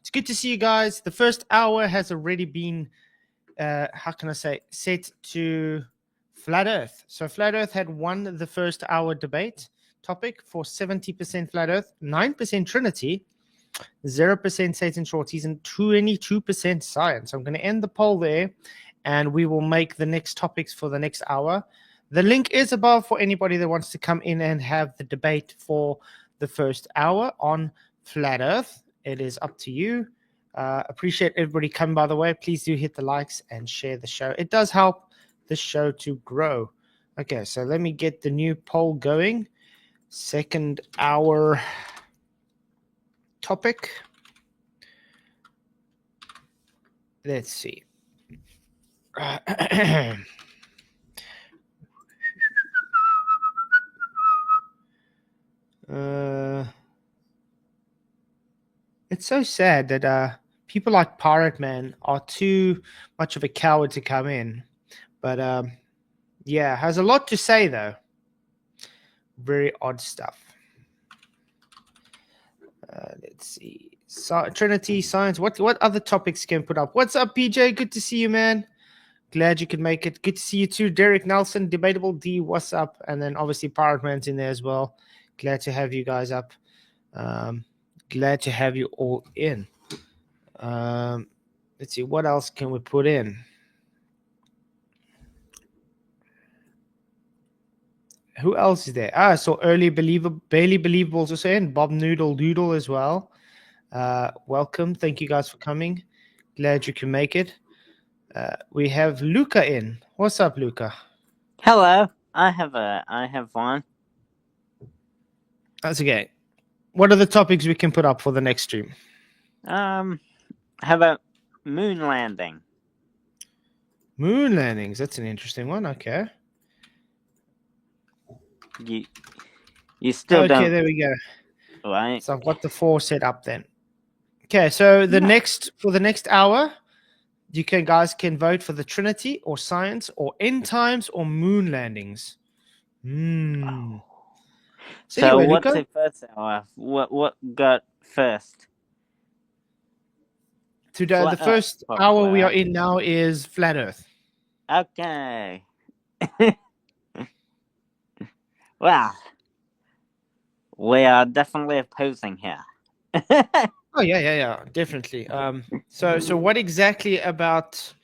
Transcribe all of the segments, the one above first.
It's good to see you guys. The first hour has already been, set to Flat Earth. So Flat Earth had won the first hour debate topic for 70% Flat Earth, 9% Trinity, 0% Satan Shorties, and 22% Science. I'm going to end the poll there, and we will make the next topics for the next hour. The link is above for anybody that wants to come in and have the debate for the first hour on Flat Earth. It is up to you. Appreciate everybody coming, by the way. Please do hit the likes and share the show. It does help the show to grow. Okay, so let me get the new poll going. Second hour topic. Let's see. It's so sad that people like Pirate Man are too much of a coward to come in. But yeah, has a lot to say though. Very odd stuff. Let's see. Trinity, Science. What other topics can put up? What's up, PJ? Good to see you, man. Glad you could make it. Good to see you too. Derek Nelson, Debatable D, what's up? And then obviously Pirate Man's in there as well. Glad to have you guys up. Glad to have you all in. Let's see, what else can we put in? Who else is there? So Bailey Believables also in. Bob Noodle Doodle as well. Welcome. Thank you guys for coming. Glad you can make it. We have Luca in. What's up, Luca? Hello. I have one. That's okay. What are the topics we can put up for the next stream? How about moon landing? Moon landings. That's an interesting one. Okay. You still don't. Okay, there we go. Right. So I've got the 4 set up then. Okay, so for the next hour, you guys can vote for the Trinity or Science or end times or moon landings. Oh. So anyway, what's the first hour? What got first? Today, the first hour we are in now is Flat Earth. Okay. Well, we are definitely opposing here. Oh yeah, definitely. So what exactly about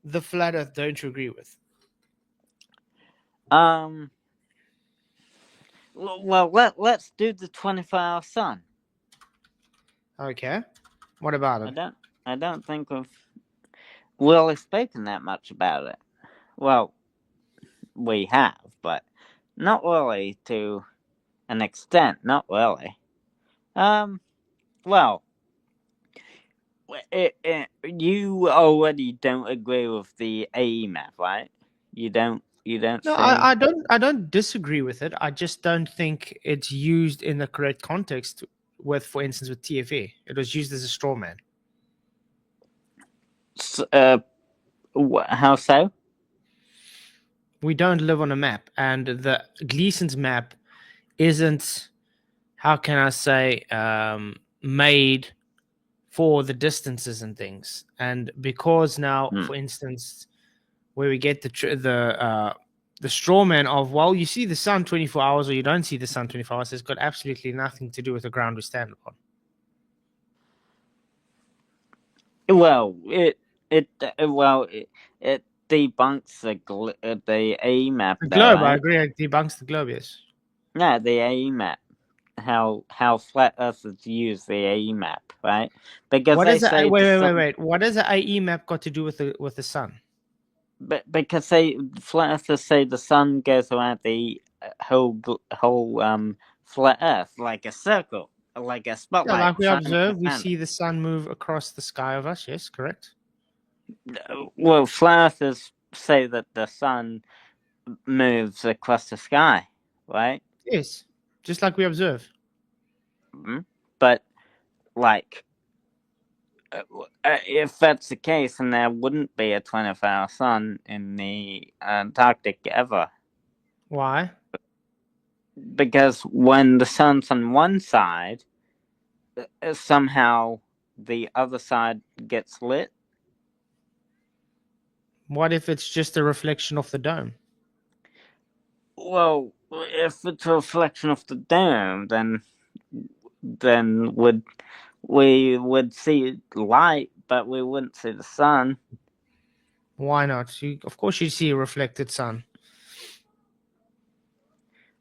the Flat Earth don't you agree with? Well, let's do the 24-hour sun. Okay. What about it? I don't think we've really spoken that much about it. Well, we have, but not really to an extent. Not really. Well, you already don't agree with the AE map, right? You don't. No, I don't disagree with it. I just don't think it's used in the correct context. For instance, with TFE, it was used as a straw man. How so? We don't live on a map, and the Gleason's map isn't, how can I say, made for the distances and things. And because now, for instance, where we get the straw man of, well, you see the sun 24 hours or you don't see the sun 24 hours, it's got absolutely nothing to do with the ground we stand upon. Well, it debunks the AE map. The globe, right? I agree. It debunks the globe, yes. Yeah, the AE map. How Flat Earthers use the AE map, right? Because what is wait. What does the AE map got to do with the sun? But because Flat Earthers say the sun goes around the whole flat Earth like a circle, like a spotlight. Yeah, like we observe, we see the sun move across the sky of us. Yes, correct. Well, Flat Earthers say that the sun moves across the sky, right? Yes, just like we observe. Mm-hmm. But like, if that's the case, then there wouldn't be a 24-hour sun in the Antarctic ever. Why? Because when the sun's on one side, somehow the other side gets lit? What if it's just a reflection of the dome? Well, if it's a reflection of the dome, then we would see light, but we wouldn't see the sun. Why not? Of course, you see a reflected sun.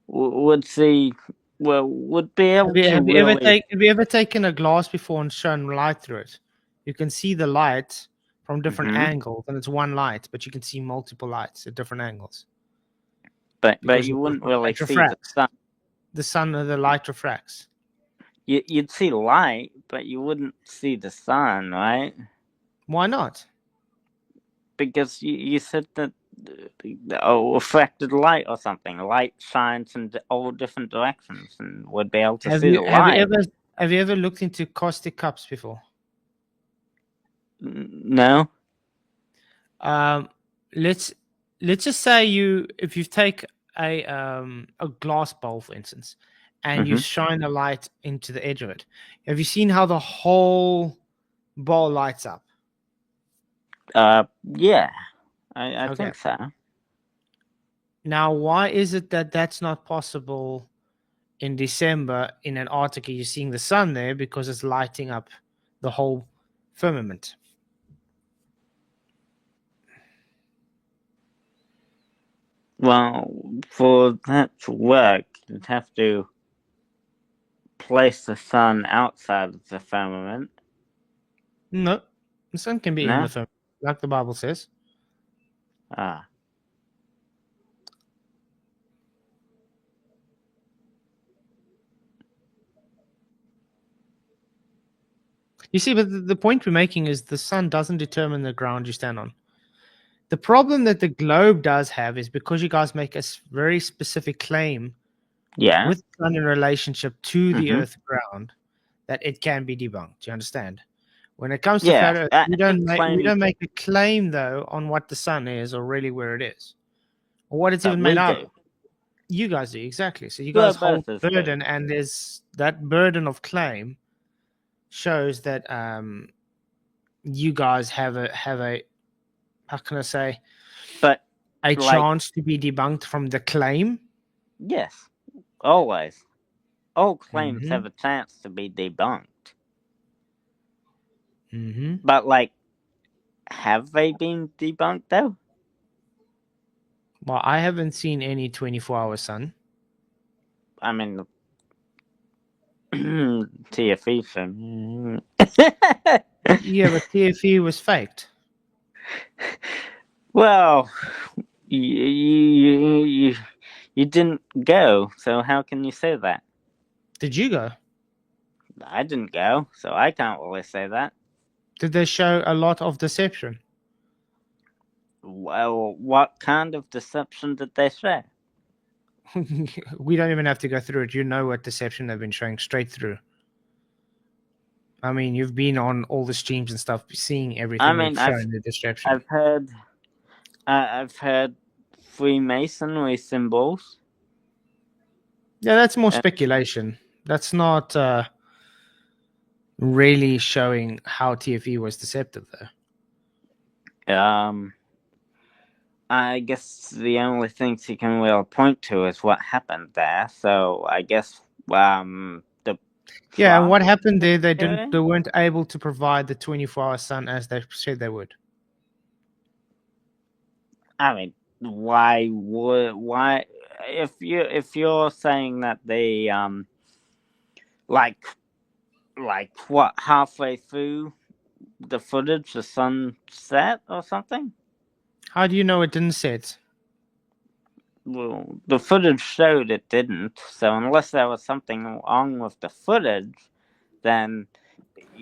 Would see. Well, would be able to really. Have you ever taken a glass before and shone light through it? You can see the light from different Mhm. angles, and it's one light, but you can see multiple lights at different angles But because you wouldn't it really see the refracts. sun. The sun or the light refracts. You'd see light, but you wouldn't see the sun, right? Why not? Because you said that refracted light or something. Light shines in all different directions, and would be able to see the light. Have you ever looked into caustic cups before? No. Let's just say if you take a glass bowl, for instance, and you Mm-hmm. shine a light into the edge of it. Have you seen how the whole bowl lights up? Yeah, I Okay. think so. Now, why is it that that's not possible in December in Antarctica? You're seeing the sun there because it's lighting up the whole firmament. Well, for that to work, you'd have to place the sun outside of the firmament. No, the sun can be in the No? firmament, like the Bible says. Ah. You see, but the point we're making is the sun doesn't determine the ground you stand on. The problem that the globe does have is because you guys make a very specific claim Yeah. with the sun in relationship to the Mm-hmm. Earth ground that it can be debunked. Do you understand? When it comes to Yeah. flat Earth, I we claim don't make a claim though on what the sun is or really where it is or what it's that even made we out do. of. You guys do exactly. So you Well, guys hold both is burden, do. and there's that burden of claim shows that you guys have a how can I say But a like, chance to be debunked from the claim. yes, always. All claims Mm-hmm. have a chance to be debunked. Mm-hmm. But like, have they been debunked though? Well, I haven't seen any 24-hour sun. I mean, TFE film. Yeah, but TFE was faked. Well, you didn't go, so how can you say that? Did you go? I didn't go, so I can't really say that. Did they show a lot of deception? Well, what kind of deception did they show? We don't even have to go through it. You know what deception they've been showing straight through. I mean, you've been on all the streams and stuff, seeing I everything they've mean, I've shown the deception. I've heard I've heard Freemasonry symbols. Yeah, that's more And, speculation. That's not really showing how TFE was deceptive, though. I guess the only things you can really point to is what happened there. So I guess the Yeah, and Trump what happened there? theory. They weren't able to provide the 24-hour sun as they said they would. I mean, why if you're saying that they like what halfway through the footage the sun set or something? How do you know it didn't set? Well, the footage showed it didn't. So unless there was something wrong with the footage, then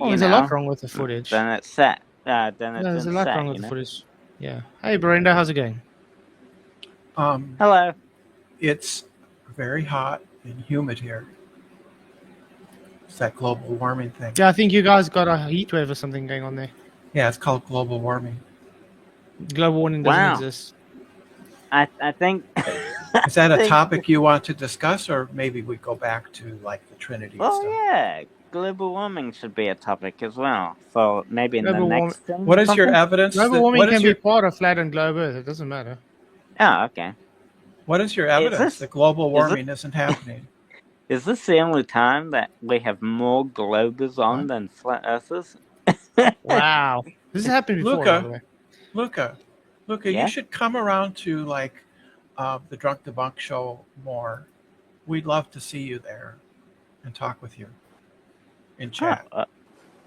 Oh, you there's a lot know, wrong with the footage. then it's set. Then it Yeah, there's a didn't lot wrong set. with the footage. Yeah. Hey, Brenda, how's it going? Hello. It's very hot and humid here. It's that global warming thing. Yeah, I think you guys got a heat wave or something going on there. Yeah, it's called global warming. Global warming doesn't Wow. exist. I think. Is that a topic you want to discuss, or maybe we go back to like the Trinity Well, stuff? yeah. global warming should be a topic as well for maybe in the Global warming. next thing. What is your conference? evidence Global that warming can be part of flat and globe Earth. It doesn't matter. Oh, okay. what is your Is evidence this that global is warming isn't happening? is this the only time that we have more globers on What? than flat earthers? Wow. This has happened before, by the way. Luca, you Yeah. should come around to like the Drunk Debunk show more. We'd love to see you there and talk with you in Oh, chat.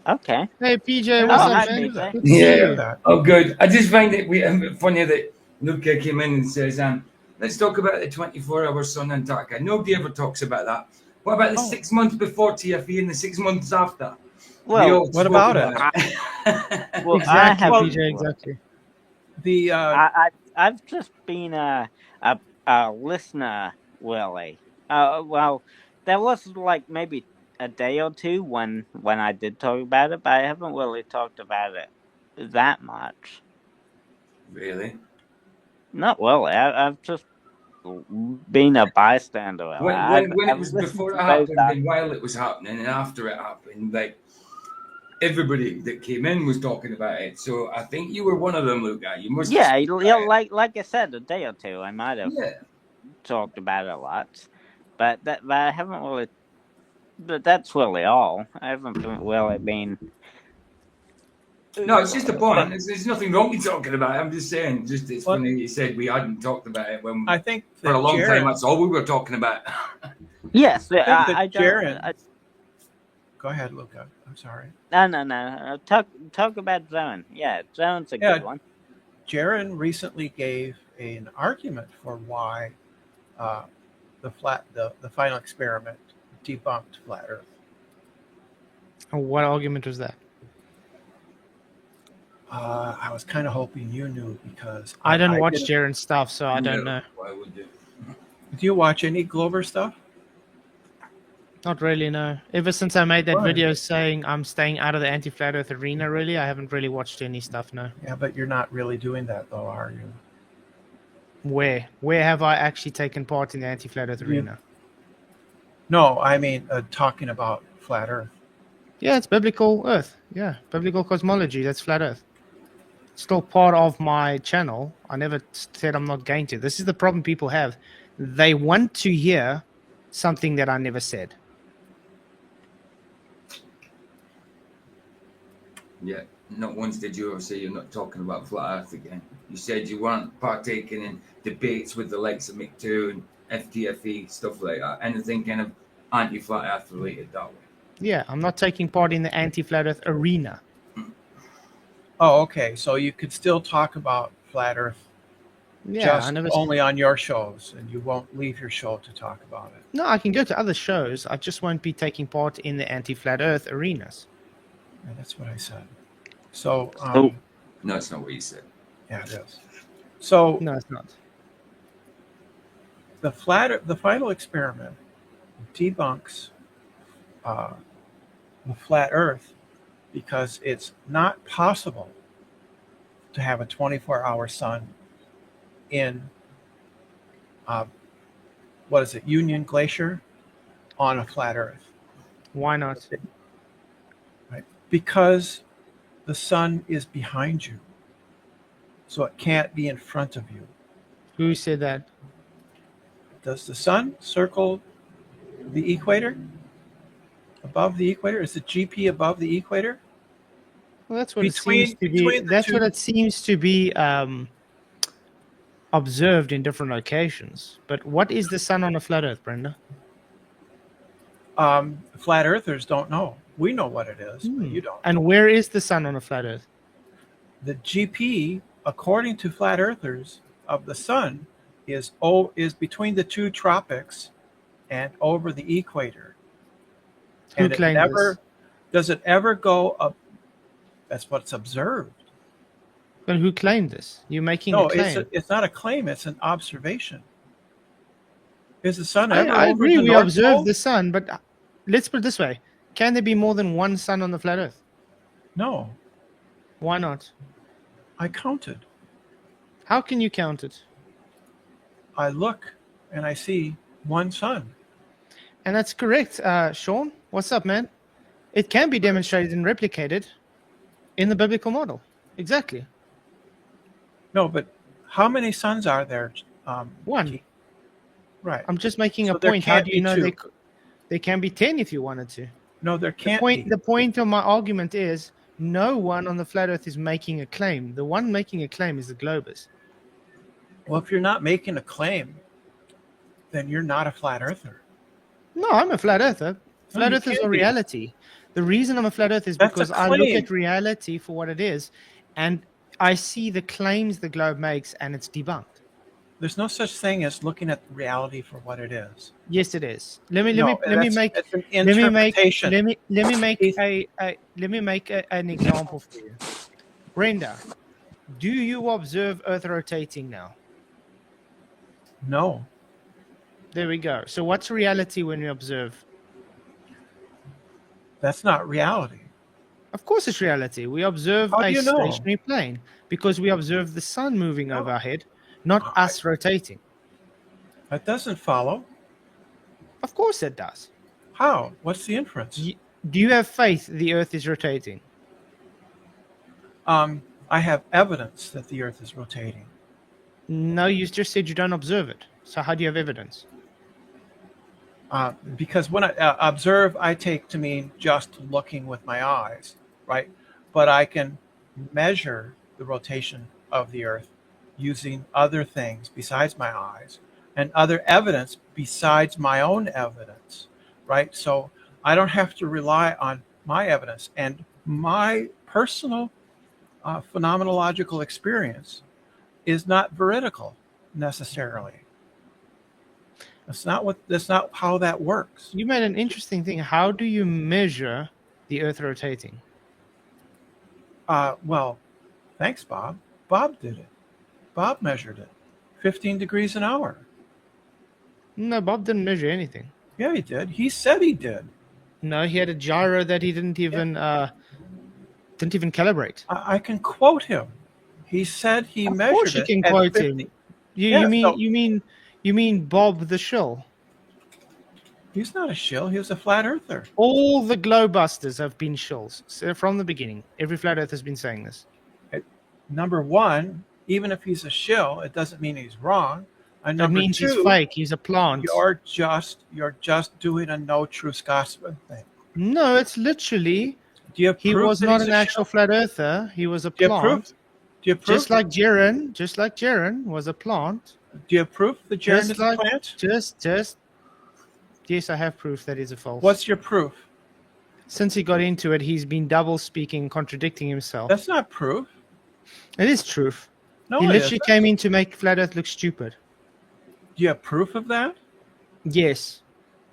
okay. Hey, PJ, Yeah, what's Oh, we up, hi, should man? do that. PJ. Good to see do Yeah. you. that. Oh, good. I just find it funny that Luca came in and says, let's talk about the 24-hour sun in Antarctica. Nobody ever talks about that. What about the Oh. 6 months before TFE and the 6 months after? We Well, all What spoke about it? it. well, Exactly, I have. PJ, exactly. The I've just been a listener, Willie. Well, there was like maybe a day or two when I did talk about it, but I haven't really talked about it that much. Really? Not really. I've just been a bystander. Willie. When it I've was listened before to it both. happened and while it was happening and after it happened, like everybody that came in was talking about it. So I think you were one of them, Luca. You must have Yeah, spoke about it. like I said, a day or two. I might have Yeah. talked about it a lot, but I haven't really. But that's really all. I haven't really been. No, it's just a But point. There's nothing wrong with talking about it. I'm just saying, just it's Well, funny you said we hadn't talked about it when I think for a that long time Jared. that's all we were talking about. yes, I think that I don't. Jared. Go ahead, Luca. I'm sorry. No. Talk about Zone. Yeah, Zone's a Yeah, good one. Jaron recently gave an argument for why uh, the final experiment debunked flat Earth. What argument was that? I was kind of hoping you knew because I don't watch didn't. Jaren's stuff, so I don't know. Why would you? Do you watch any Glover stuff? Not really, no. Ever since I made that Why? video saying I'm staying out of the anti-flat Earth arena, really, I haven't really watched any stuff, no. Yeah, but you're not really doing that though, are you? Where? Where have I actually taken part in the anti-flat Earth arena? No, I mean talking about flat Earth. Yeah, it's biblical Earth. Yeah, biblical cosmology. That's flat Earth. It's still part of my channel. I never said I'm not going to. This is the problem people have. They want to hear something that I never said. Yeah. Not once did you ever say you're not talking about flat Earth again. You said you weren't partaking in debates with the likes of McToo and FTFE stuff like that. Anything kind of anti-flat Earth related that way. Yeah, I'm not taking part in the anti-flat Earth arena. Oh, okay. So you could still talk about flat Earth Yeah, just I never. only on your shows, and you won't leave your show to talk about it. No, I can go to other shows. I just won't be taking part in the anti-flat Earth arenas. Yeah, that's what I said. So, Oh. No, it's not what you said. yeah, it is. So No, it's not. the final experiment debunks the flat Earth because it's not possible to have a 24-hour sun in what is it, Union Glacier, on a flat Earth. Why not? Right? Because the sun is behind you, so it can't be in front of you. Who said that? Does the sun circle the equator? Above the equator? Is the GP above the equator? Well, that's what Between- it seems to between be. the That's two- what it seems to be observed in different locations. But what is the sun on a flat Earth, Brenda? Flat earthers don't know. We know what it is, but you don't. And where is the sun on a flat Earth? The GP, according to flat earthers, of the sun is between the two tropics and over the equator. Who And claimed this? does it ever go up? That's what's observed. But who claimed this? You're making No, a claim. it's not a claim, it's an observation. Is the sun ever I over agree. the We North observe Pole? the sun, but let's put it this way: can there be more than one sun on the flat Earth? No, Why not? I counted. How can you count it? I look and I see one sun. And that's correct. Sean, what's up, man? It can be demonstrated and replicated in the biblical model. Exactly. No, but how many suns are there? One. Keith? Right. I'm just making So a there point. How can't do be you know two. there can be 10 if you wanted to? No, there can't be. The point of my argument is no one on the flat earth is making a claim. The one making a claim is the globus. Well, if you're not making a claim, then you're not a flat earther. No, I'm a flat earther. No, Flat you earthers can't are be. reality. The reason I'm a flat earth is That's a because I look claim. at reality for what it is, and I see the claims the globe makes, and it's debunked. There's no such thing as looking at reality for what it is. Yes, it is. Let me it's make an interpretation. let me make Keith. an example for you. Brenda, do you observe Earth rotating now? No, There we go. So what's reality when we observe? that's not reality. Of course it's reality. We observe How do a you know? stationary plane because we observe the sun moving over our head, not us rotating. That doesn't follow. Of course it does. How? What's the inference? Do you have faith the Earth is rotating? I have evidence that the Earth is rotating. No, you just said you don't observe it. So how do you have evidence? Because when I observe, I take to mean just looking with my eyes, right? But I can measure the rotation of the Earth using other things besides my eyes and other evidence besides my own evidence, right? So I don't have to rely on my evidence and my personal phenomenological experience is not veridical necessarily. That's not how that works. You made an interesting thing. How do you measure the Earth rotating? Well, thanks, Bob. Bob did it. Bob measured it. 15 degrees an hour. No, Bob didn't measure anything. Yeah, he did. He said he did. No, he had a gyro that he didn't even calibrate. I can quote him. He said he Of measured course you it can at quote 50. him. Yeah, You mean Bob the Shill? He's not a shill. He was a flat earther. All the globebusters have been shills from the beginning. Every flat earth has been saying this. Number one, even if he's a shill, it doesn't mean he's wrong. And That number means two, he's fake. He's a plant. you're just doing a no true Scotsman thing. No, it's literally Do you have he proof was that not he's an a actual shill? flat earther. He was a Do you have proof? plant. Do you have proof? Just like Jaren was a plant. Do you have proof that Jaron Just is like- a plant? Just yes, I have proof that is a false. What's your proof? Since he got into it, he's been double speaking, contradicting himself. That's not proof. It is truth. No, He it literally isn't. came in to make flat earth look stupid. Do you have proof of that? Yes.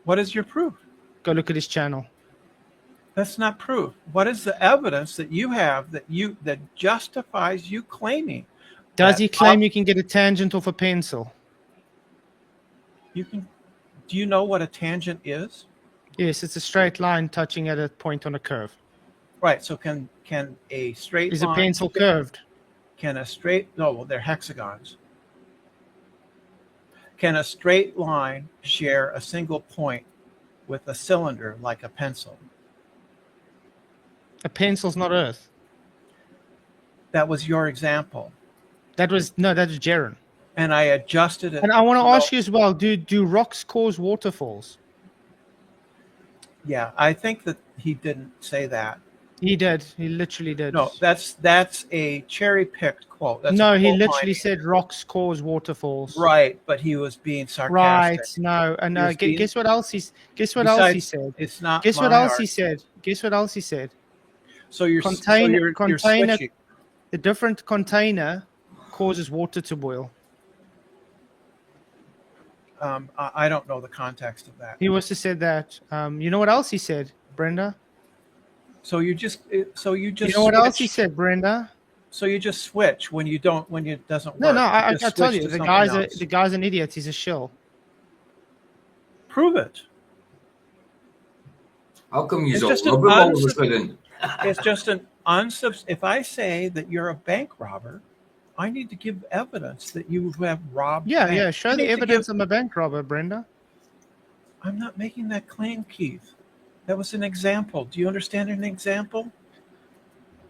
What is your proof? Go look at his channel. That's not proof. What is the evidence that you have that justifies you claiming? Does that he claim Bob- you can get a tangent off a pencil? you can? Do you know what a tangent is? Yes, it's a straight line touching at a point on a curve. Right. So can a straight Is a line? pencil curved? Can a straight? No. Well, they're hexagons. Can a straight line share a single point with a cylinder like a pencil? A pencil's not Earth. That was your example, That was Jaren. and I adjusted it. And I want to No. ask you as well: Do rocks cause waterfalls? Yeah, I think that he didn't say that. He did. He literally did. No, that's a cherry-picked quote. That's No, a he quote literally mining. said rocks cause waterfalls. Right, but he was being sarcastic. Right. No. And He was being- guess what else he said? Besides, It's not. Guess what my else he art. said? Guess what else he said? So you're Container- you're switching. The different container causes water to boil. I don't know the context of that. He was to said that. You know what else he said, Brenda? So you just. You know what else he said, Brenda? So you just switch when it doesn't work. No, I just tell switch you, to the something else. guy's an idiot. He's a shill. Prove it. How come you It's all just an rubber all of a unsub- sudden? It's just an If I say that you're a bank robber, I need to give evidence that you have robbed. Yeah, banks. show I the need to evidence I'm a bank robber, Brenda. I'm not making that claim, Keith. That was an example. Do you understand an example?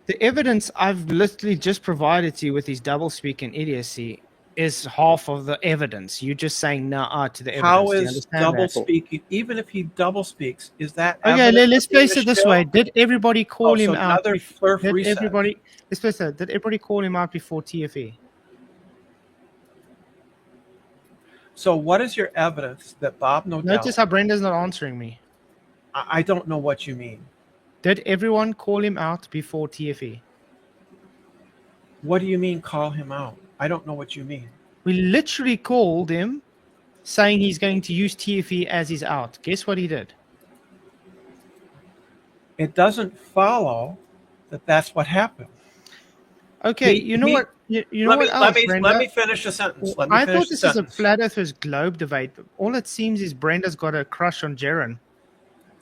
The evidence I've literally just provided to you with his double-speak and idiocy is half of the evidence. You're just saying nah to the How evidence. Do you is understand double that? speaking, even if he double speaks, is that Okay, evidence let's of being place a it this shill? way. Did everybody call Oh, so him out? another flurf Did reset. everybody? Let's place that. Did everybody call him out before TFE? So what is your evidence that Bob Nodell? Notice how Brenda's not answering me. I don't know what you mean. Did everyone call him out before TFE? What do you mean call him out? I don't know what you mean. We literally called him saying he's going to use TFE as he's out. Guess what he did? It doesn't follow that that's what happened. Okay, He- you know he- what? You know what else, Brenda? let me finish the sentence. Let me I finish thought the this is a sentence. flat earthers globe debate. But all it seems is Brenda's got a crush on Jaren.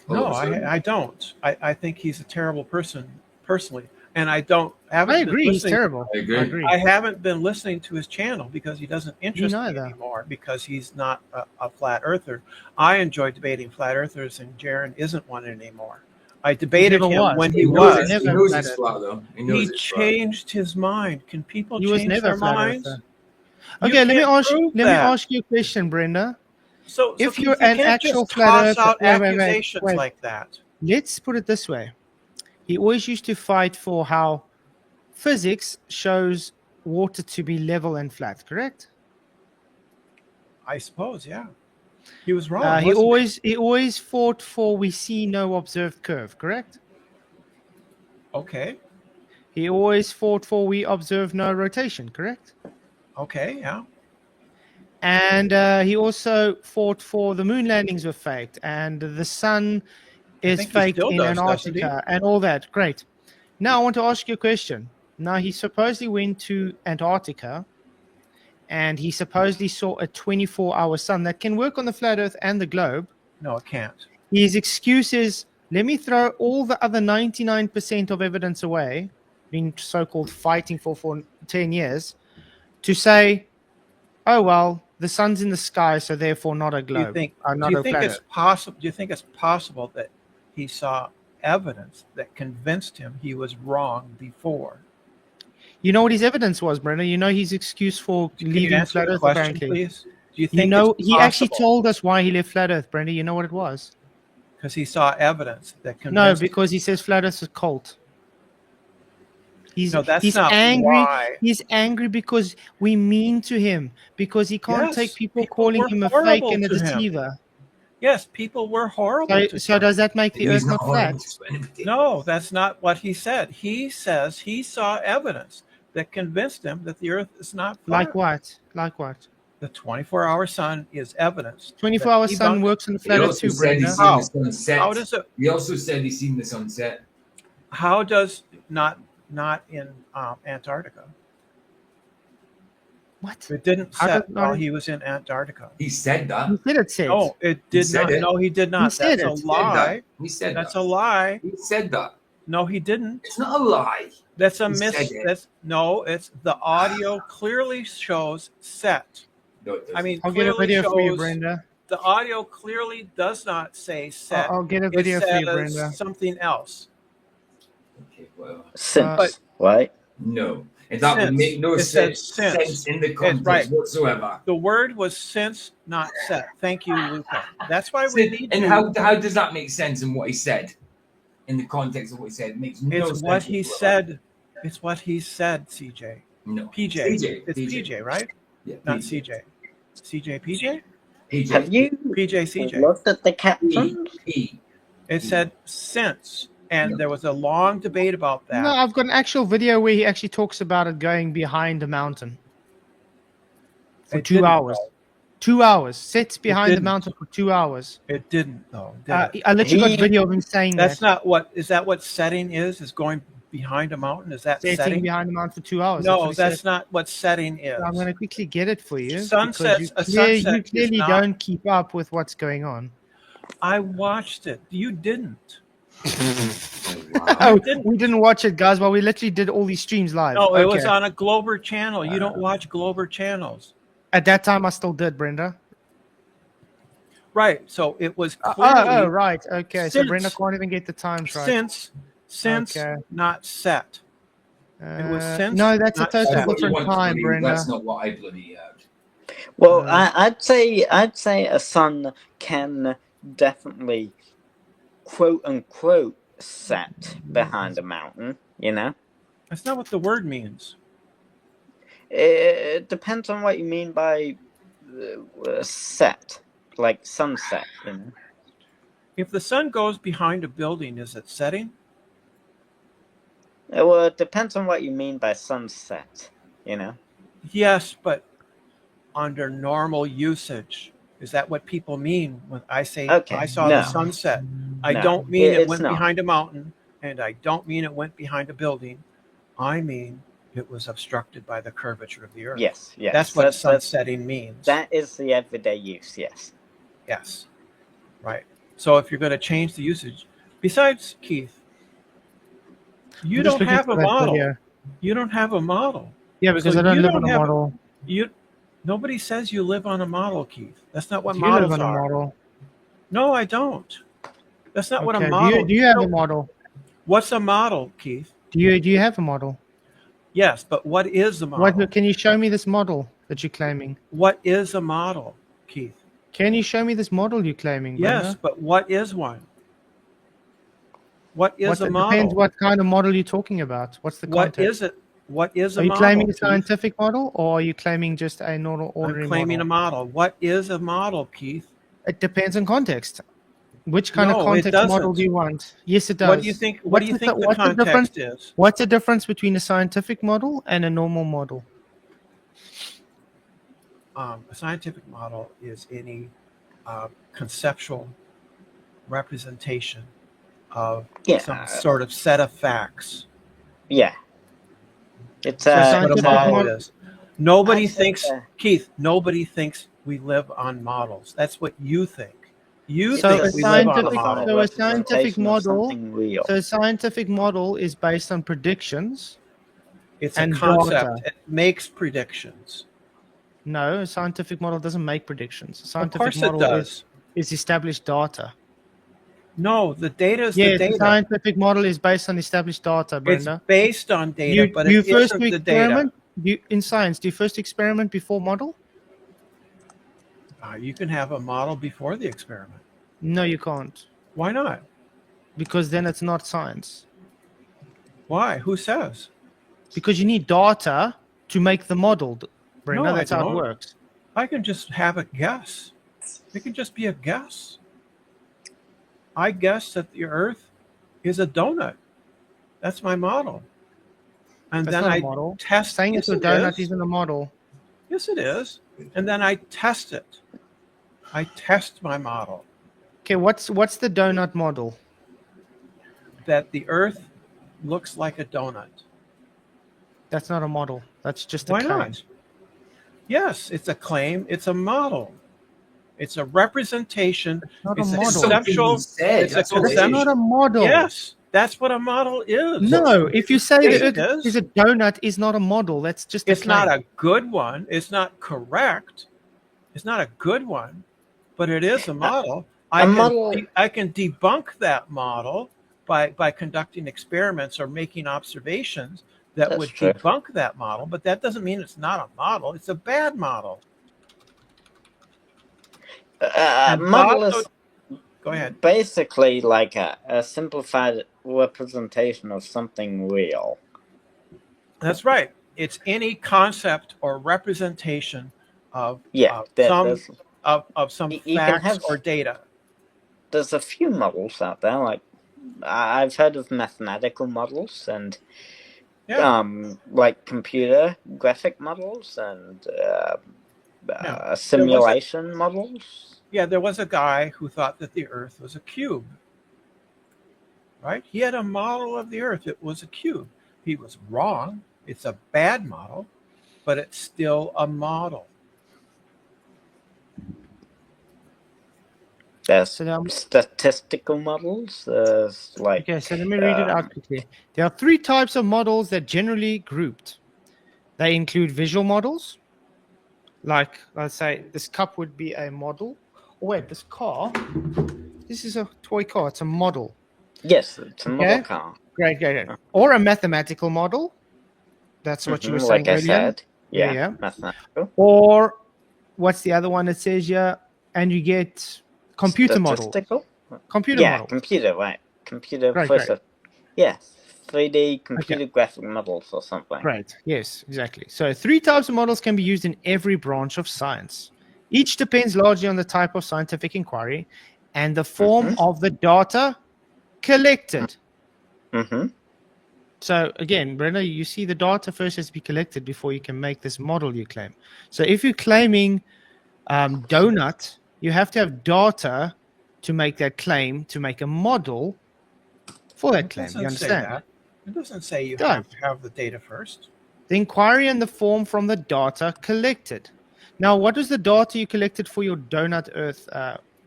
No, All of a sudden. I don't. I think he's a terrible person personally, and I haven't I been agree, he's listening- terrible. I agree. I haven't been listening to his channel because he doesn't interest me neither. anymore because he's not a flat earther. I enjoy debating flat earthers, and Jaron isn't one anymore. I debated never him was. when He he was was. never He knows flat it's earth. flat though. He He knows it's flat. changed his mind. Can people He was change never their a flat minds? earther. You Okay, let me can't ask prove let me that. ask you a question, Brenda. So if you you're an can't actual just flat toss earther- out wait, accusations like that. Let's put it this way. He always used to fight for how physics shows water to be level and flat, correct? I suppose, yeah. He was wrong. He wasn't always fought for we see no observed curve, correct? Okay. He always fought for we observe no rotation, correct? Okay. Yeah. And he also fought for the moon landings were faked and the sun is think he faked still in does, doesn't he? Antarctica and all that. Great. Now I want to ask you a question. Now he supposedly went to Antarctica and he supposedly saw a 24-hour sun that can work on the flat earth and the globe. No, it can't. His excuse is, let me throw all the other 99% of evidence away, being so-called fighting for 10 years, to say, oh, well, the sun's in the sky, so therefore not a Do you globe. think? Not Do you a think flat it's earth. possible? Do you think it's possible that he saw evidence that convinced him he was wrong before? You know what his evidence was, Brenda? You know his excuse for Can you leaving answer flat the earth, question, apparently. please? Do you You think know, it's he actually possible? told us why he left flat earth, Brenda. You know what it was? Because he saw evidence that No, convinced. because he says flat earth is a cult. No, that's he's not angry. why. He's angry because we mean to him, because he can't Yes, take people people calling were him a fake horrible and a to him. deceiver. Yes, people were horrible to So him. does that make the He's earth not horrible flat? to anybody. No, that's not what he said. He says he saw evidence that convinced him that the earth is not flat. Like what? Like what? The 24-hour sun is evidence. 24-hour that sun debunked- works on the He flat earth also too, said Brenda. he's seen How? the sunset. How does it? He also said he's seen the sunset. How does not in Antarctica? What? It didn't How set does while not- he was in Antarctica. He said that. He said it said. No, it did said not. it. No, he did not. said That's it. a lie. He said That's that. a lie. He said that. No, he didn't. It's not a lie. That's a He miss. said it. That's no. It's the audio clearly shows set. No, it I mean, I'll get a clearly video for you, shows- Brenda. The audio clearly does not say set. I'll get a It video for you, says Brenda. something else. okay, well, Since, right? no. And that would Since. make no It says sense, since. in the context right. whatsoever. The word was since, not set. Thank you, Luca. That's why we need And you. how does that make sense in what he said? In the context of what he said, it makes no sense. It's what he whatsoever. said. It's what he said, CJ. No. PJ. It's PJ, right? Yeah, Not PJ. CJ. CJ, PJ? Have you PJ, CJ. looked at the captions? P. It said since, and there was a long debate about that. No, I've got an actual video where he actually talks about it going behind a mountain for It 2 didn't, hours. though. 2 hours. Sits behind the didn't. mountain for 2 hours. It didn't, though. Did it? I let you got He- video of him saying That's that. not what. Is that what setting is? Is going behind a mountain? Is that Sitting setting? behind the mountain for 2 hours. No, what he that's said. not what setting is. I'm going to quickly get it for you. Sunsets- because a you sunset is clearly not- don't keep up with what's going on. I watched it. You didn't. Oh, didn't. we didn't watch it, guys. Well, we literally did all these streams live. No, it was Okay. on a Glober channel. You don't watch Glober channels. At that time, I still did, Brenda. Right. So it was Oh, clearly right. Okay. So Brenda since can't even get the times right. since Okay. not set. It was since No, that's a not total That's set. what you different want to time, believe. That's Brenda. not what I bloody heard. Well, Uh, I'd say a sun can definitely quote unquote set behind a mountain. You know, That's not what the word means. it depends on what you mean by set, like sunset. You know. If the sun goes behind a building, is it setting? Well, it depends on what you mean by sunset. You know. Yes, but under normal usage, is that what people mean when I say Okay. I saw the No. sunset? I No. don't mean it It's went not. behind a mountain, and I don't mean it went behind a building. I mean it was obstructed by the curvature of the earth. Yes. Yes. That's what sunsetting means. That is the everyday use. Yes. Yes. Right. So if you're going to change the usage, besides Keith, you I'm just don't looking have for a that model. video. You don't have a model. Yeah, because So I don't you live don't on a have model. Nobody says you live on a model, Keith. That's not what Do you live models on a are. model? No, I don't. That's not what a Okay. model. Do you have a model? What's a model, Keith? Do you have a model? Yes, but what is a model? What can you show me this model that you're claiming? What is a model, Keith? Can you show me this model you're claiming, Yes, Brenda? but what is one? What is a It depends model? what kind of model you're talking about. What's the What context? is it? What is a Are you model? claiming a Keith? scientific model, or are you claiming just a normal, I'm ordinary claiming a model? model. What is a model, Keith? It depends on context. Which kind of No, it context model doesn't. do you want? Yes, it does. What do you think? What do you think the difference? context is? What's the difference between a scientific model and a normal model? A scientific model is any conceptual representation of some Yeah. sort of set of facts. Yeah. It's That's what a scientific model model- is. Nobody I think, thinks, Keith, nobody thinks we live on models. That's what you think. You So think a we live on a scientific, model. so a scientific representation of model, something real. so a scientific model is based on predictions. It's a and concept. data. It makes predictions. No, a scientific model doesn't make predictions. A Of scientific course it model does. is established data. No, the data is Yes, the the data. scientific model is based on established data, It's Brenda. based on data, but it first isn't do the data. experiment. In science, do you first experiment before model? You can have a model before the experiment. No, you can't, Why not? because then it's not science. Why? Who says? Because you need data to make the model, Brenda. No, I That's how it don't. works. I can just have a guess. It can just be a guess. I guess that the Earth is a donut. That's my model. And That's then not I a model. test. Saying Yes, it's a it donut is. isn't a model. Yes, it is. And then I test it. I test my model Okay, what's the donut model? that the Earth looks like a donut. That's not a model. That's just a Why claim. not? Yes, it's a claim. It's a model. It's a representation. Not It's a a model. conceptual. You said, It's a that's all it That's conceptual. not is. a model. Yes, that's what a model is. No, if you say Yes, that it it is. is a donut is not a model, that's just a It's claim. not a good one. It's not correct. It's not a good one, but it is a model. I can debunk that model by conducting experiments or making observations that That's would true. debunk that model, but that doesn't mean it's not a model. It's a bad model. And Model Bob- is Go ahead. basically like a simplified representation of something real. That's right. It's any concept or representation of Yeah, some you can facts have- or data. there's a few models out there. Like I've heard of mathematical models and Yeah. like computer graphic models and Yeah. simulation models. Yeah, there was a guy who thought that the Earth was a cube. Right? He had a model of the Earth. It was a cube. He was wrong. It's a bad model, but it's still a model. There's So now- statistical models. There's like Okay, so let me read it out quickly. There are 3 types of models that generally grouped. They include visual models, like let's say this cup would be a model, wait, this car. This is a toy car. It's a model. Yes, it's a model Okay. car. Great. Or a mathematical model. That's what you were saying Like I earlier. said. Yeah. Yeah, mathematical. Or what's the other one that says here? And you get computer model. Statistical? Computer Yeah, model. computer, right. Computer Great. 3D computer graphic models or something. Right. Yes, exactly. So 3 types of models can be used in every branch of science. Each depends largely on the type of scientific inquiry and the form of the data collected. Mm-hmm. So again, Brenda, you see the data first has to be collected before you can make this model you claim. So if you're claiming donut, you have to have data to make that claim, to make a model for that claim. You understand? That. It doesn't say you It does. have to have the data first. The inquiry and the form from the data collected. Now, what was the data you collected for your donut Earth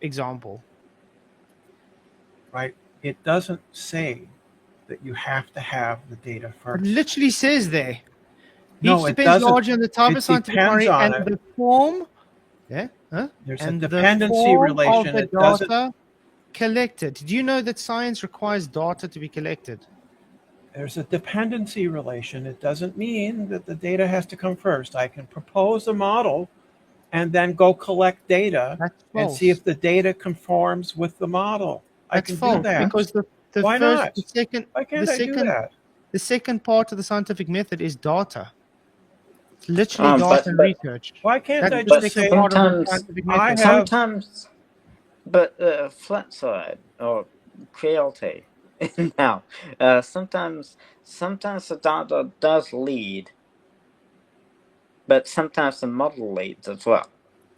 example? Right. It doesn't say that you have to have the data first. It literally says there. No, Each it depends doesn't. largely on the type It of scientific depends inquiry on and it. the form. Yeah. There's and a the dependency form relation. of the It doesn't. data collected. Do you know that science requires data to be collected? There's a dependency relation. It doesn't mean that the data has to come first. I can propose a model and then go collect data That's and false. see if the data conforms with the model. I That's can false do that. because the Why first, not? the second, Why can't the I do second, that? the second part of the scientific method is data. It's literally Oh, data and but research. Why can't That's I the just second say part of the sometimes scientific I method. have? sometimes but flat side or Creality now sometimes the data does lead, but sometimes the model leads as well.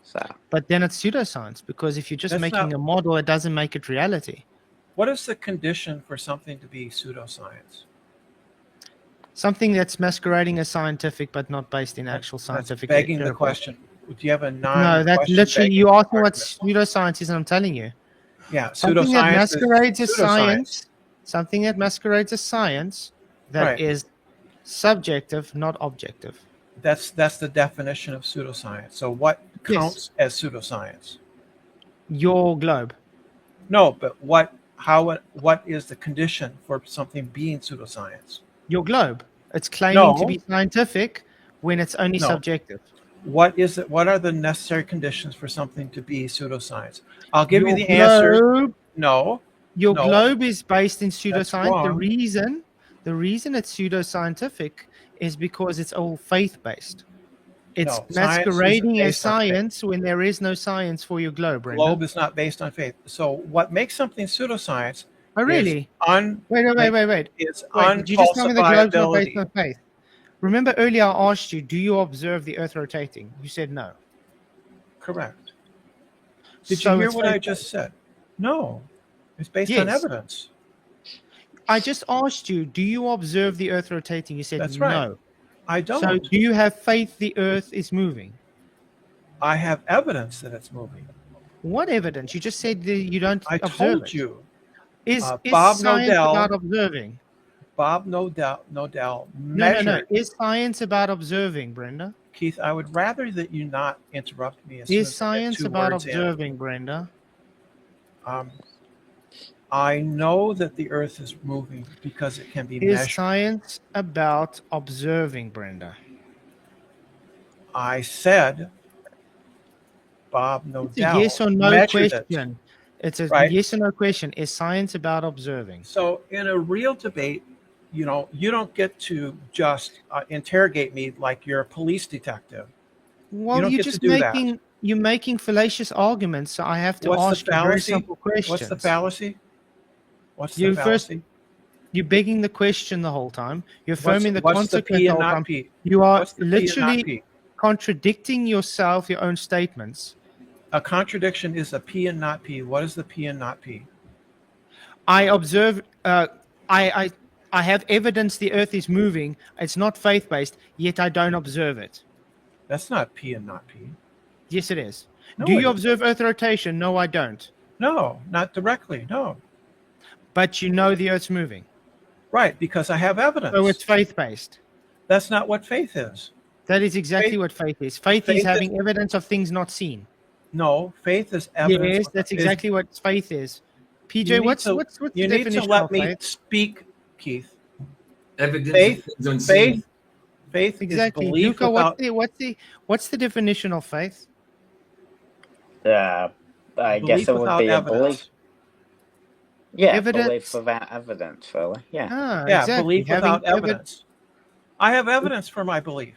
So But then it's pseudoscience because if you're just That's making not- a model, it doesn't make it reality. What is the condition for something to be pseudoscience? Something that's masquerading as scientific but not based in actual That's scientific. begging the empirical. question. Do you have a No, that's non-question literally begging you asked me what argument? pseudoscience is, and I'm telling you. Yeah, Something that pseudoscience masquerades is as pseudoscience. science, something that masquerades as science that is Right. subjective, not objective. That's the definition of pseudoscience. So what counts as pseudoscience? Your globe. No, but what is the condition for something being pseudoscience? Your globe. It's claiming to No. be scientific when it's only No. subjective. What is it? What are the necessary conditions for something to be pseudoscience? I'll give you Your the answer. globe, No. your No. globe is based in That's pseudoscience. wrong. The reason it's pseudoscientific is because it's all faith-based. It's No, science isn't masquerading as based on faith. science when there is no science for your globe, Brenda. Globe is not based on faith. So what makes something pseudoscience Oh, really? is Wait. is Did you just tell me the globe's not based unfalsifiability. on faith? Remember earlier I asked you, do you observe the Earth rotating? You said no. Correct. Did So you hear it's what I faith-based. just said? No. It's based on Yes. evidence. I just asked you, do you observe the Earth rotating? You said That's right. no. I don't. So do you have faith the Earth is moving? I have evidence that it's moving. What evidence? You just said that you don't I observe told it. you. Is Bob science Nodell- about observing? Bob Nodell No. measured. Is science about observing, Brenda? Keith, I would rather that you not interrupt me as soon Is as I get science two about words in. observing, Brenda? I know that the Earth is moving because it can be Is measured. science about observing, Brenda? I said Bob Nodell It's a yes or no measured it. question. It's a right? yes or no question. Is science about observing? So in a real debate, you don't get to just interrogate me like you're a police detective. Well, don't you're get to just do that. making fallacious arguments, so I have to What's the ask you very fallacy? simple questions. What's the fallacy? What's the You first- fallacy? You're begging the question the whole time. You're What's affirming the what's the consequence P the and whole not time. P? You are What's the P and not literally P? contradicting yourself, your own statements. A contradiction is a P and not P. What is the P and not P? I observe. I have evidence the Earth is moving. It's not faith-based, yet I don't observe it. That's not P and not P. Yes, it is. No, Do it you isn't. observe Earth rotation? No, I don't. No, not directly. No. But you know the Earth's moving. Right, because I have evidence. So it's faith-based. That's not what faith is. That is exactly Faith- what faith is. Faith faith is is- having evidence of things not seen. No, faith is evidence. Yes, that's exactly what faith is. You PJ, need what's to, what's what's the you need to definition let of me faith? speak, Keith. Evidence Faith, of things unseen. faith is Exactly. belief Luca, without what's the definition of faith? I guess it would be a belief. evidence. Yeah, Evidence. belief without evidence, really. Yeah. Ah, Yeah, exactly. belief Having without evidence. I have evidence for my belief.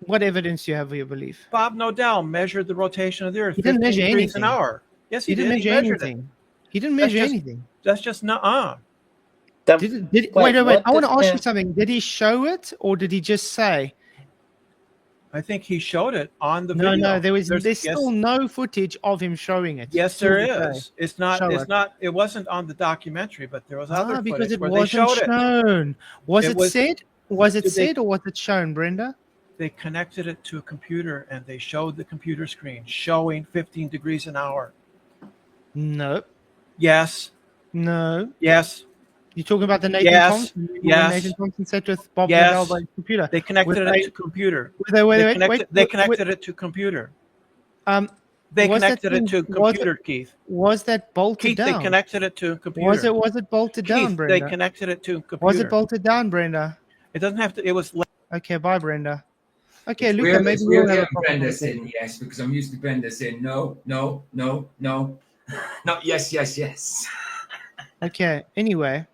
What evidence do you have for your belief? Bob Nodell measured the rotation of the Earth He didn't 15 measure degrees an anything. hour. Yes, He he didn't did. He measure measured it. anything. He didn't That's measure just- anything. That's just nuh-uh. Did wait. I what want to did ask you the- something. Did he show it or did he just say? I think he showed it on the No, video. no. There's yes, still no footage of him showing it. yes, till there today. is. It's not. Show It's it. not. It wasn't on the documentary, but there was other Because footage it where they wasn't showed it. shown. Was It it was- said? Was it Did they- said or was it shown, Brenda? They connected it to a computer and they showed the computer screen showing 15 degrees an hour. No, Yes, no. yes. You're talking about the Nathan Yes, Thompson? Remember yes. when Nathan Thompson sat with Bob Yes. Nodell by his computer. They connected With it to computer. They connected it to computer. They Was that connected it to thing- was computer, Keith. Was that bolted Keith, down? they connected it to computer. Was it bolted down, Keith, Brenda? they connected it to computer. Was it bolted down, Brenda? It doesn't have to. It was. Okay, bye, Brenda. Okay, It's Luca, weird, maybe it's we'll weird have a hearing Brenda conversation. saying yes because I'm used to Brenda saying no, no, no, no, not yes, yes, yes. Okay, anyway,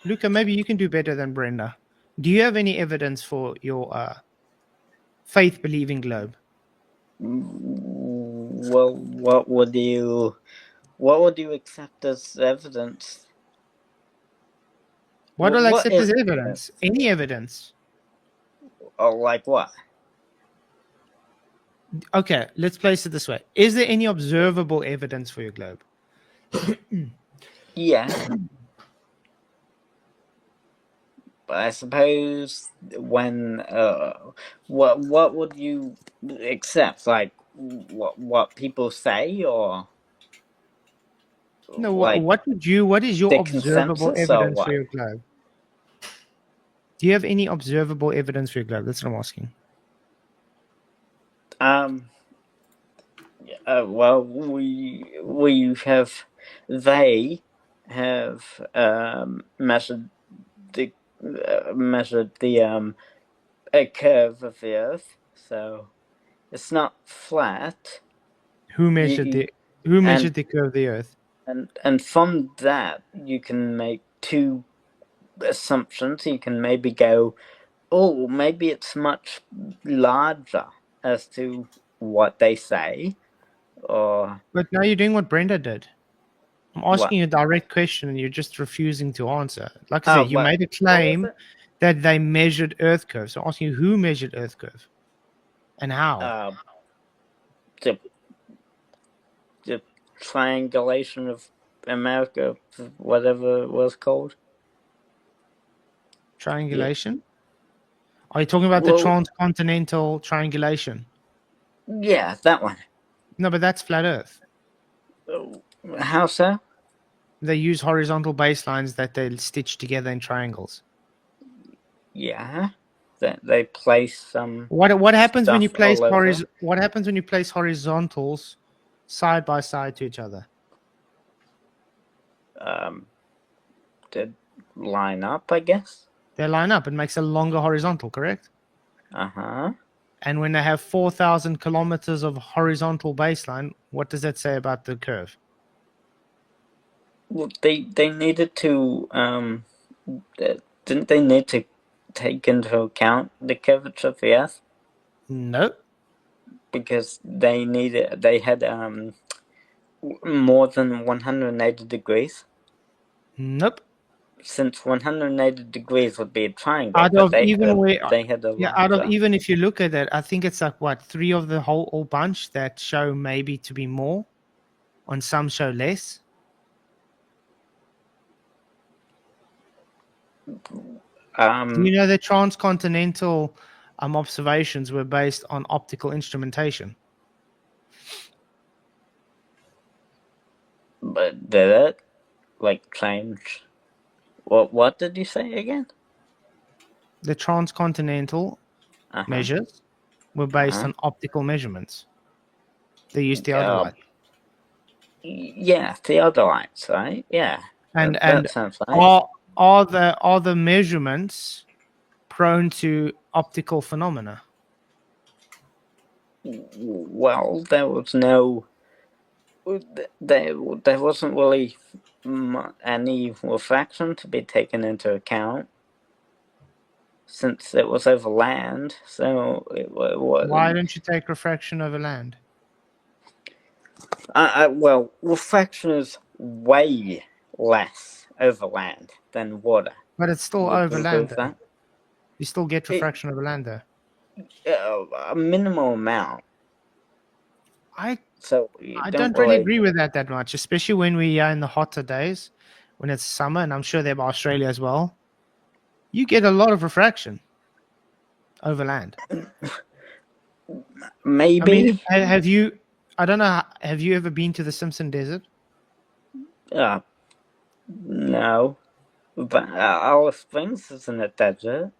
Luca, maybe you can do better than Brenda. Do you have any evidence for your faith-believing globe? Well, what would you accept as evidence? What will What accept as is evidence? Any evidence? Or like what? Okay, let's place it this way. Is there any observable evidence for your globe? Yeah. But I suppose when what would you accept? Like what people say, or No, like what is your the observable consensus or evidence what? for your globe? Do you have any observable evidence for your globe? That's what I'm asking. Well, we have they have measured the a curve of the Earth, so it's not flat. Who measured the curve of the Earth? And from that you can make two assumptions. You can maybe go, oh, maybe it's much larger as to what they say, or But now you're doing what Brenda did. I'm asking What? you a direct question and you're just refusing to answer. Like I Oh, said, you what- made a what was claim it? that they measured Earth curve. So I'm asking you who measured Earth curve and how? The triangulation of America, whatever it was called. Triangulation? Are you talking about the Well- transcontinental triangulation? Yeah, that one. No, but that's flat Earth. How so? They use horizontal baselines that they stitch together in triangles. Yeah, they place some. What happens when you Stuff place all over. what happens when you place horizontals side by side to each other? To line up, I guess. They line up. It makes a longer horizontal, correct? Uh-huh. And when they have 4,000 kilometers of horizontal baseline, what does that say about the curve? Well, they needed to didn't they need to take into account the curvature of the Earth, No. because they had more than 180 degrees, Nope. since 180 degrees would be a triangle. Out but of they even had, where they had a Yeah, out of larger- even if you look at it, I think it's like what, 3 of the whole bunch that show maybe to be more, on some show less. Do you know that transcontinental observations were based on optical instrumentation? But did it like change? What did you say again? The transcontinental Uh-huh. measures were based Uh-huh. on optical measurements. They use theodolite. Yeah, theodolites, right? Yeah, And that sounds right. are the measurements prone to optical phenomena? Well, there was no, there wasn't really any refraction to be taken into account since it was over land. So it was. Why don't you take refraction over land? Well, refraction is way less over land than water. But it's still Would you over agree land, with though. that? You still get refraction over land, though. A minimal amount. So you I don't don't really really. agree with that much, especially when we are in the hotter days, when it's summer, and I'm sure they're Australia as well. You get a lot of refraction over land. Maybe. I mean, have you? I don't know. Have you ever been to the Simpson Desert? No. But Alice Springs isn't a desert.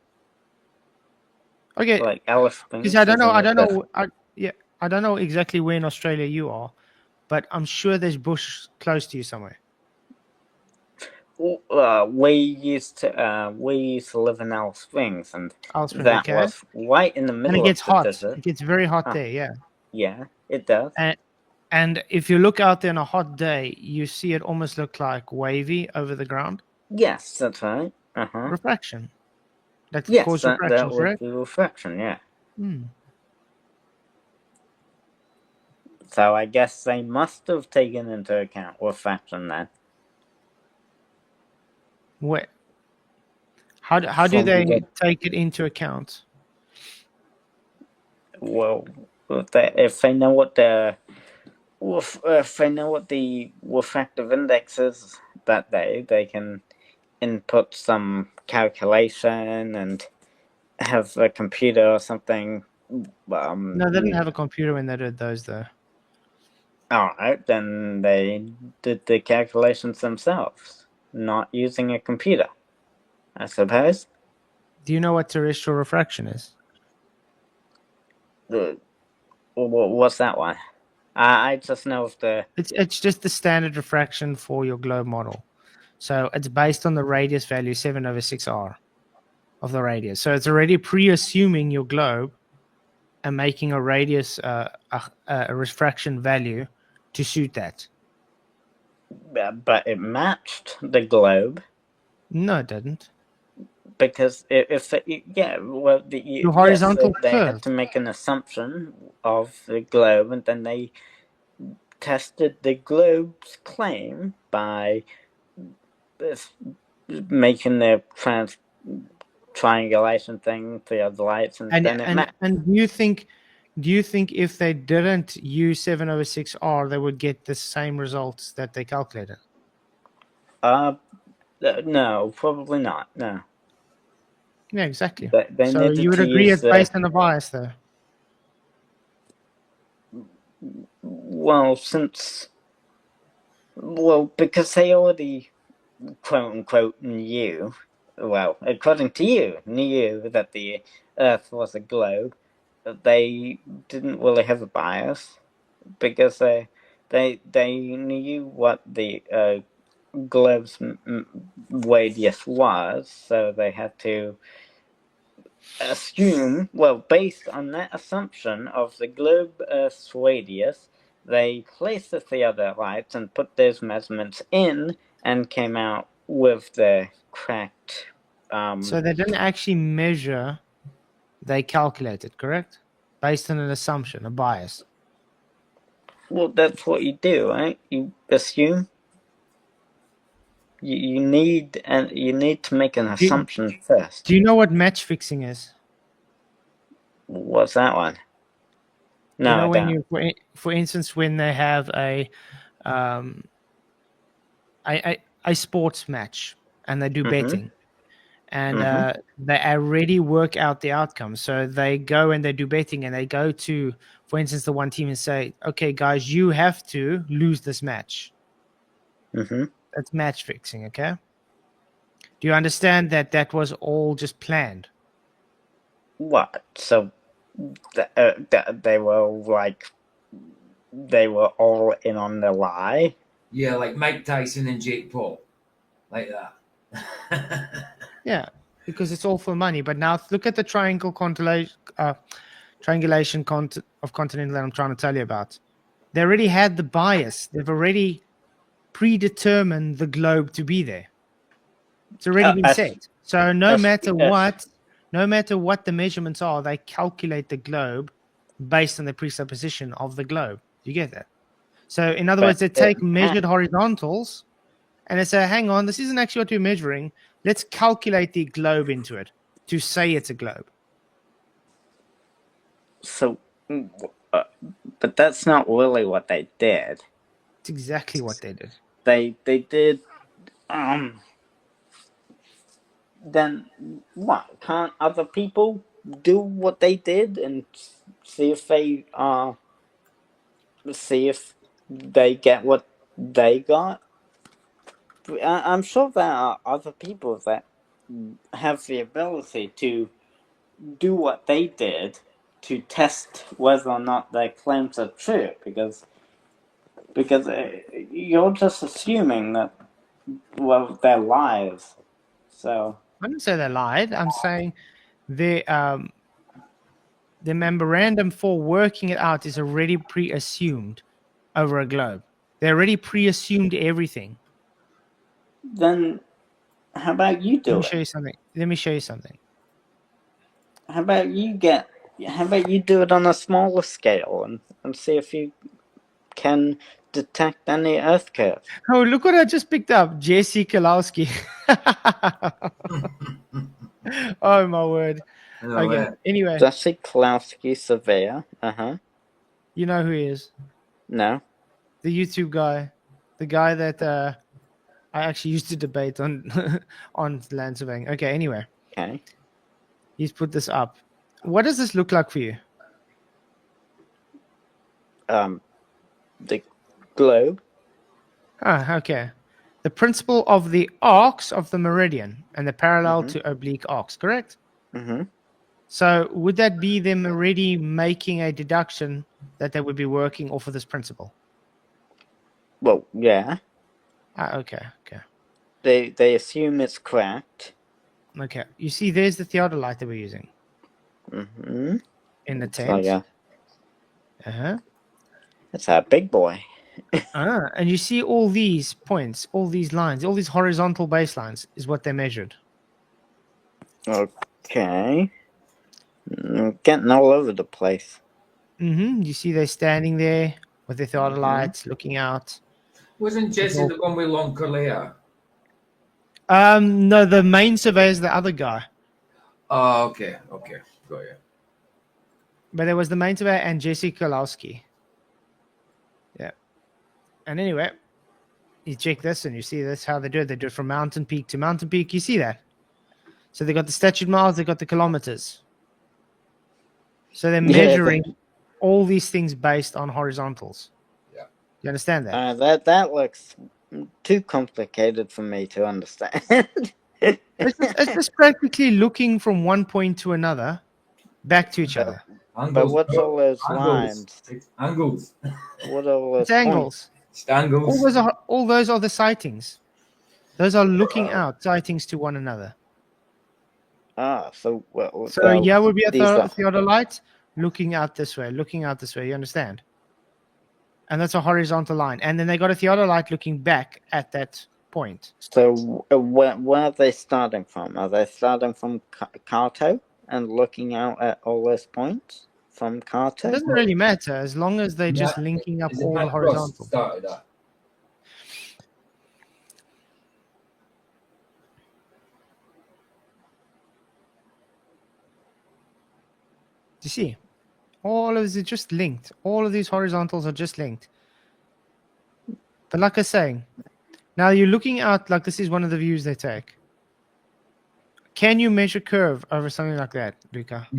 Okay, Like Alice because Springs I don't know. isn't I a don't desert. know. I don't know exactly where in Australia you are, but I'm sure there's bush close to you somewhere. We used to live in Alice Springs, and Alice Springs, that okay. was right in the And it middle of gets the hot. desert. It gets very hot Huh. there. Yeah. Yeah, it does. And if you look out there on a hot day, you see it almost look like wavy over the ground. Yes, that's right. Refraction. That could Yes, cause that refraction, would correct? be refraction. Yeah. Hmm. So I guess they must have taken into account refraction then. What? How do they take it into account? Well, if they know what the refractive index is that day, they can input some calculation and have a computer or something. No, they didn't have a computer when they did those, though. All right, then they did the calculations themselves, not using a computer, I suppose. Do you know what terrestrial refraction is? What's that one? I just know of the. It's just the standard refraction for your globe model. So it's based on the radius value 7/6r of the radius. So it's already pre-assuming your globe and making a radius a refraction value to suit that. But it matched the globe No, it didn't. because if Your yes, horizontal they curve. had to make an assumption of the globe, and then they tested the globe's claim by making the triangulation thing for the other lights, and then it matched. And do you think if they didn't use 7/6r, they would get the same results that they calculated? No, probably not. No. Yeah, exactly. They So needed you would to agree use it's based on a bias, though. well, because they already quote unquote knew, well, according to you, knew that the Earth was a globe. They didn't really have a bias because they knew what the globe's radius was, so they had to assume, well, based on that assumption of the globe Earth's radius, they placed the theodolites and put those measurements in and came out with the correct. So they didn't actually measure, they calculated, correct? Based on an assumption, a bias. Well, that's what you do, right? You assume. You need to make an assumption first. Do you know what match fixing is? What's that one? No, You know, I when don't. you, for instance, when they have a sports match and they do betting, and they already work out the outcome. So they go and they do betting, and they go to, for instance, the one team and say, "Okay, guys, you have to lose this match." That's match fixing. Okay. Do you understand that that was all just planned? What? So they were like they were all in on the lie. Yeah, like Mike Tyson and Jake Paul, like that. Yeah, because it's all for money. But now look at the triangulation of continental that I'm trying to tell you about. They already had the bias. They've already predetermined the globe to be there. It's already been set. So no matter what the measurements are, they calculate the globe based on the presupposition of the globe. You get that? So in other words, they take measured horizontals and they say, hang on, this isn't actually what we're measuring. Let's calculate the globe into it to say it's a globe. So, but that's not really what they did. It's exactly what they did. They did. Then what? Can't other people do what they did and see if they get what they got? I'm sure there are other people that have the ability to do what they did to test whether or not their claims are true, because you're just assuming that, well, they're lies. So I didn't say they lied. I'm saying the memorandum for working it out is already pre-assumed over a globe. They already pre-assumed everything. then how about you do Let me it? show you something. Let me show you something. How about you do it on a smaller scale and see if you can detect any Earth curves? Oh, look what I just picked up. Jesse Kalowski. Oh, my word. Okay. Anyway, Jesse Kalowski, surveyor. you know who he is. No. The YouTube guy. The guy that I actually used to debate on on land surveying. Okay, anyway. Okay. He's put this up. What does this look like for you? The globe. Ah, okay. The principle of the arcs of the meridian and the parallel to oblique arcs, correct? Mm-hmm. So would that be them already making a deduction that they would be working off of this principle? Well, yeah. Ah, okay. They assume it's correct. Okay. You see, there's the theodolite that we're using Mm-hmm. in the It's tent. like Uh-huh. it's a big boy. And you see all these points, all these lines, all these horizontal baselines is what they measured. Okay. Getting all over the place. You see they're standing there with their theodolites looking out. Wasn't Jesse the one with long curly hair? No, the main surveyor is the other guy. Oh, okay, got you. But there was the main surveyor and Jesse Kalowski. Yeah. And anyway, you check this and you see that's how they do it. They do it from mountain peak to mountain peak. You see that? So they got the statute miles, they got the kilometers. So they're measuring all these things based on horizontals. Yeah. You understand that? That looks too complicated for me to understand. It's just practically looking from one point to another, back to each other. Angles, but what's all those angles. lines? It's angles. What are all those It's angles. It's angles. All those are the sightings. Those are looking out sightings to one another. So would be a theodolite looking out this way. You understand? And that's a horizontal line. And then they got a theodolite looking back at that point. So where are they starting from? Are they starting from Kato and looking out at all those points from Kato? It doesn't really matter as long as they're just linking up all the horizontal. Started that. Do you see? All of this is just linked. All of these horizontals are just linked. But like I was saying, now you're looking out like this is one of the views they take. Can you measure curve over something like that, Luca?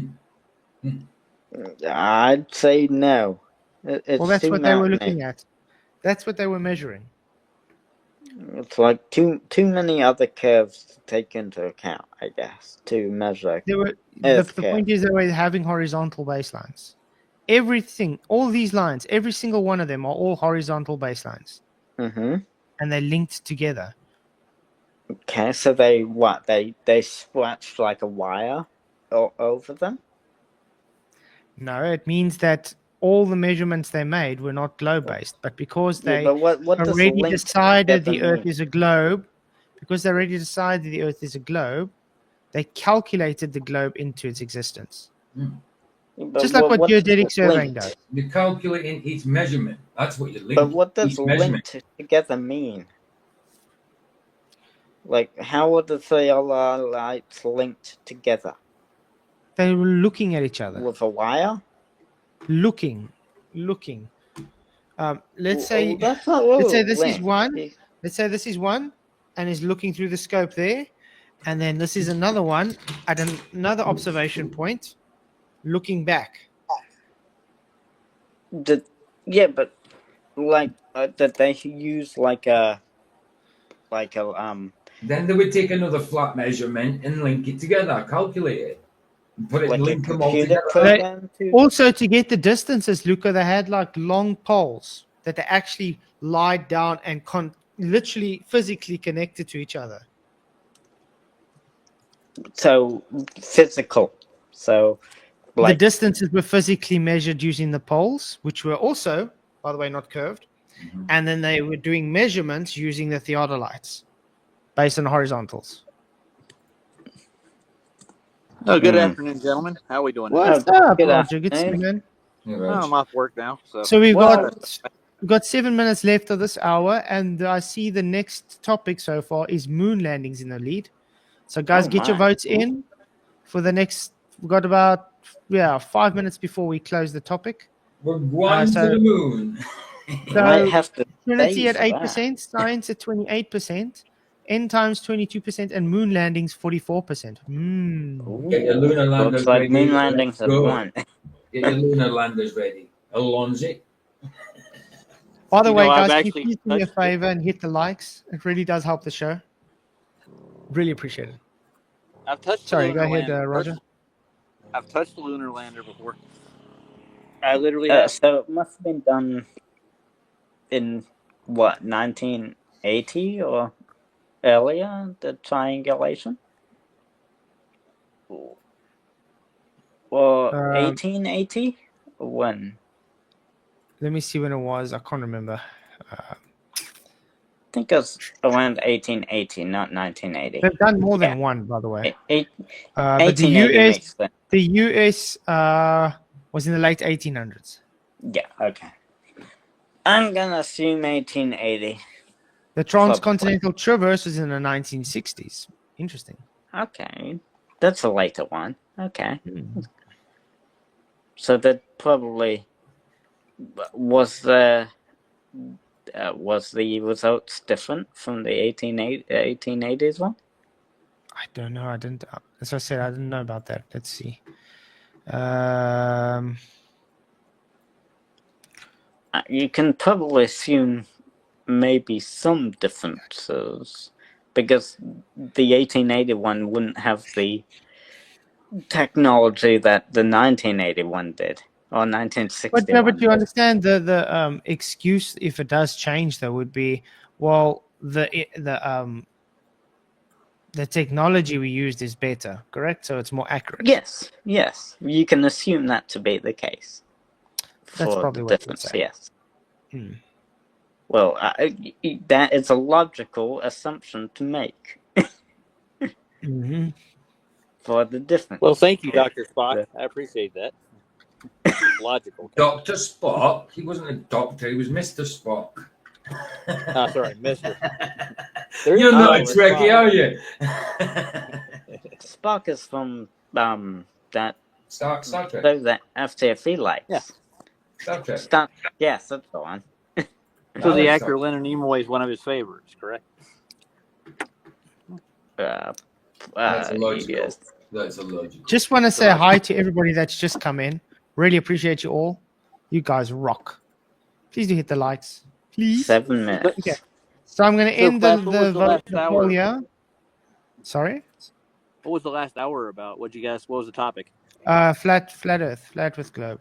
I'd say no. Well, that's what they were looking at. That's what they were measuring. It's like too many other curves to take into account, I guess, to measure. The point is they were having horizontal baselines. everything, all these lines, every single one of them are all horizontal baselines, Mm-hmm. and they're linked together. Okay, so they what? They stretched like a wire over them? No, it means that all the measurements they made were not globe-based, but because Yeah, they but what does already linked decided together the Earth mean? is a globe, they calculated the globe into its existence. But Just like what what does geodetic surveying linked? does. You're calculating each measurement. That's what you're But linking. what does Each measurement. linked together mean? Like, how are the theodolites linked together? They were looking at each other. With a wire? Looking. Let's say That's not really let's say this is linked. one. Let's say this is one and is looking through the scope there. And then this is another one at another observation point looking back. Yeah, but like that they use like a Then they would take another flat measurement and link it together, calculate it, put it, like a link them all computer together. program to Also, to get the distances, Luca, they had like long poles that they actually lied down and literally physically connected to each other. so physical. So The like distances were physically measured using the poles, which were also, by the way, not curved. Mhm. And then they were doing measurements using the theodolites based on horizontals. Oh, good afternoon, gentlemen. How are we doing? What's Oh, up, good Roger? Good to see you, afternoon. man. Yeah, Oh, right. I'm off work now, so So we've Well- got 7 minutes left of this hour, and I see the next topic so far is moon landings in the lead. So guys, Oh, get your my. votes in for the next. We've got about 5 minutes before we close the topic. We're going so- to the moon. So might have to Trinity stay at for that. 8%, science at 28%, end times 22%, and moon landings 44%. Get your lunar landers Looks like ready. moon landings Let's at go. one. Get your lunar landers ready. Alonzi. By the You way, know, I've guys, can you actually please do me a touched it. favor and hit the likes? It really does help the show. Really appreciate it. I've touched. Sorry, the go lunar ahead, lander. Roger. I've touched the lunar lander before. I literally So it must have been done in what 1980 or earlier. The triangulation, or 1880. When? Let me see when it was. I can't remember. I think it was around 1880, not 1980. They've done more than Yeah. one, by the way. Eight, But the 1880 US, makes sense. the US was in the late 1800s. Yeah, okay. I'm gonna assume 1880. The transcontinental traverse was in the 1960s. Interesting. Okay, that's a later one. Okay, Hmm. so that probably was the results different from the 1880s one? I don't know. I didn't. As I said, I didn't know about that. Let's see. You can probably assume maybe some differences because the 1881 wouldn't have the technology that the 1981 did or 1961. But you understand the excuse if it does change though would be, well, the technology we used is better, correct? So it's more accurate. Yes, you can assume that to be the case. That's For probably the what you would difference, say. yes. Hmm. Well, that is a logical assumption to make Mm-hmm. for the difference. Well, thank you, Dr. Spock. I appreciate that. Logical. Dr. Spock. He wasn't a doctor, he was Mr. Spock. Oh, sorry, Mister. There is You're not a no Trekkie, Spock. are you? Spock is from that Star Trek. show that FTFE likes. Yeah. Star Trek. Yes, that's the one. So the I like actor Star- Leonard Nimoy is one of his favorites, correct? That's a logical. yes. That's a logical. Just want to say hi to everybody that's just come in. Really appreciate you all. You guys rock. Please do hit the likes. Please. 7 minutes. Okay. So I'm going to So, end Flash, what was the the vote last the hour? poll here. Sorry? What was the last hour about? What was the topic? Flat Earth, flat with globe.